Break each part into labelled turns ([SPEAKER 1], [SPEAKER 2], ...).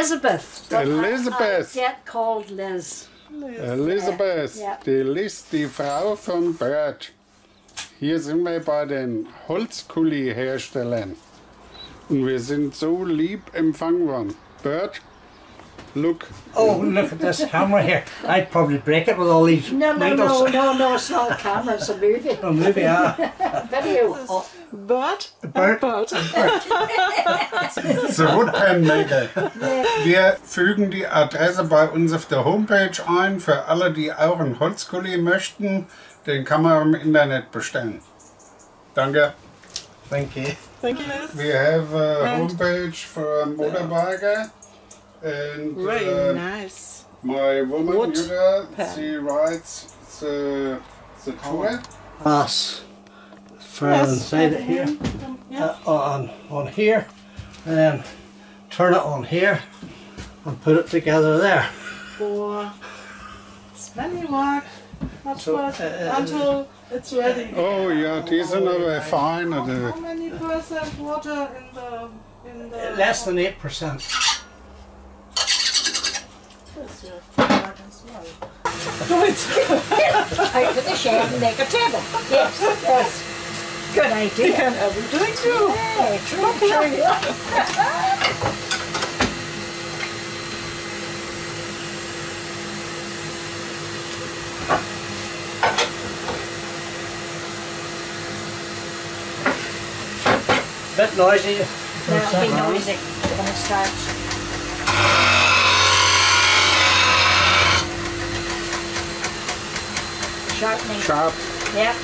[SPEAKER 1] Elizabeth.
[SPEAKER 2] Elizabeth.
[SPEAKER 1] I get called Liz.
[SPEAKER 2] Elizabeth,
[SPEAKER 1] Ja.
[SPEAKER 2] die Liz, die Frau von Bert. Hier sind wir bei den Holzkuli Herstellern. Und wir sind so lieb empfangen worden. Bert, look.
[SPEAKER 3] Oh, look at this camera here. I'd probably break it with all these
[SPEAKER 1] No,
[SPEAKER 3] needles.
[SPEAKER 1] it's not a camera, it's a movie.
[SPEAKER 3] A movie, yeah.
[SPEAKER 1] Video. Oh.
[SPEAKER 4] Bert?
[SPEAKER 3] Bert.
[SPEAKER 2] The Woodpenmaker. Wir fügen die Adresse bei uns auf der Homepage ein für alle, die auch einen Holzkuli möchten. Den kann man im Internet bestellen. Danke.
[SPEAKER 3] Thank you.
[SPEAKER 4] Thank you, Liz.
[SPEAKER 2] We have a homepage for motorbiker. And
[SPEAKER 4] Very nice.
[SPEAKER 2] my woman,
[SPEAKER 4] Wood
[SPEAKER 2] Jutta,
[SPEAKER 4] pen.
[SPEAKER 2] she writes the tour.
[SPEAKER 3] Pass further
[SPEAKER 4] Yes,
[SPEAKER 3] inside it here.
[SPEAKER 4] Yeah.
[SPEAKER 3] On here. And then turn it on here and put it together there.
[SPEAKER 4] For smelly work. Much
[SPEAKER 3] So,
[SPEAKER 4] work until it's ready.
[SPEAKER 2] Oh ja, die sind aber fein.
[SPEAKER 4] How
[SPEAKER 2] Oder?
[SPEAKER 4] many percent water in the
[SPEAKER 3] Less than 8%.
[SPEAKER 4] Yes, you have to work as well.
[SPEAKER 1] Out of the shed and make a table. Yes, yes. Good idea.
[SPEAKER 4] You can everything too.
[SPEAKER 1] Yeah, true.
[SPEAKER 3] Bit noisy.
[SPEAKER 1] That'll be noisy when it starts. Sharpening.
[SPEAKER 2] Sharp.
[SPEAKER 1] Yep.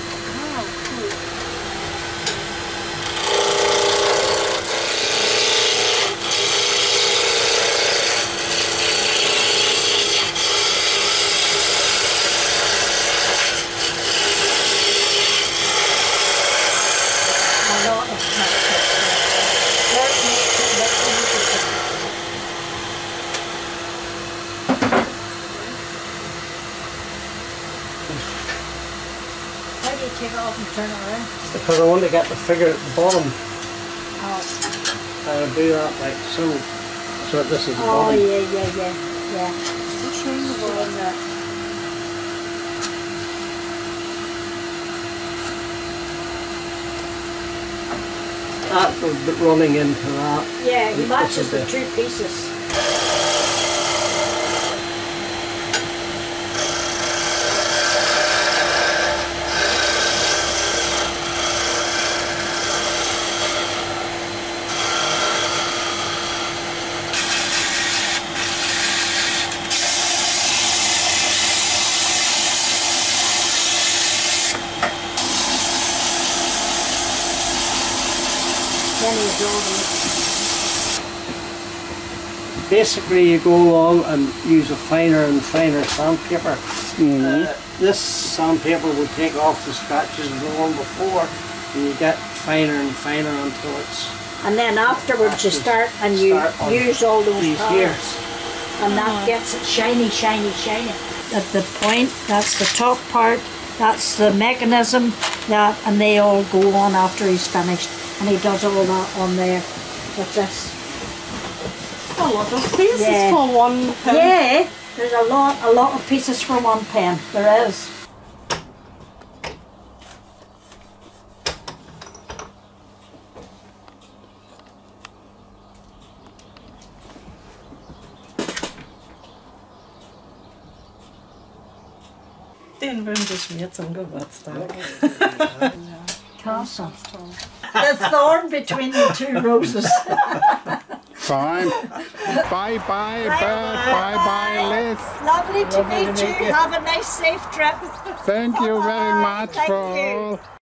[SPEAKER 1] How do you take it off and turn it around?
[SPEAKER 3] Because I want to get the figure at the bottom.
[SPEAKER 1] Oh,
[SPEAKER 3] I'll do that like so. So this is the
[SPEAKER 1] oh
[SPEAKER 3] bottom.
[SPEAKER 1] yeah. Well,
[SPEAKER 3] That will be running into that.
[SPEAKER 1] yeah, it
[SPEAKER 3] This
[SPEAKER 1] matches
[SPEAKER 3] is
[SPEAKER 1] the two pieces. Then you draw them.
[SPEAKER 3] Basically, you go along and use a finer and finer sandpaper. This sandpaper will take off the scratches of the one before, and you get finer and finer until it's.
[SPEAKER 1] And then afterwards you start and you
[SPEAKER 3] Start on
[SPEAKER 1] use all those
[SPEAKER 3] these
[SPEAKER 1] powders.
[SPEAKER 3] here.
[SPEAKER 1] And that gets it shiny, shiny, shiny. At the point, that's the top part, that's the mechanism, that, and they all go on after he's finished. And he does all that on there with this.
[SPEAKER 4] A lot of pieces
[SPEAKER 1] Yeah.
[SPEAKER 4] for one pen.
[SPEAKER 1] Yeah, there's a lot of pieces for one pen. There is.
[SPEAKER 4] Den wünsche ich mir zum Geburtstag.
[SPEAKER 1] Castle. The thorn between the two roses.
[SPEAKER 2] Fine. Bye bye, Bert. Bye bye, Liz.
[SPEAKER 1] Lovely to meet you. Have a nice, safe trip.
[SPEAKER 2] Thank you very much
[SPEAKER 1] Thank
[SPEAKER 2] for
[SPEAKER 1] you.
[SPEAKER 2] all.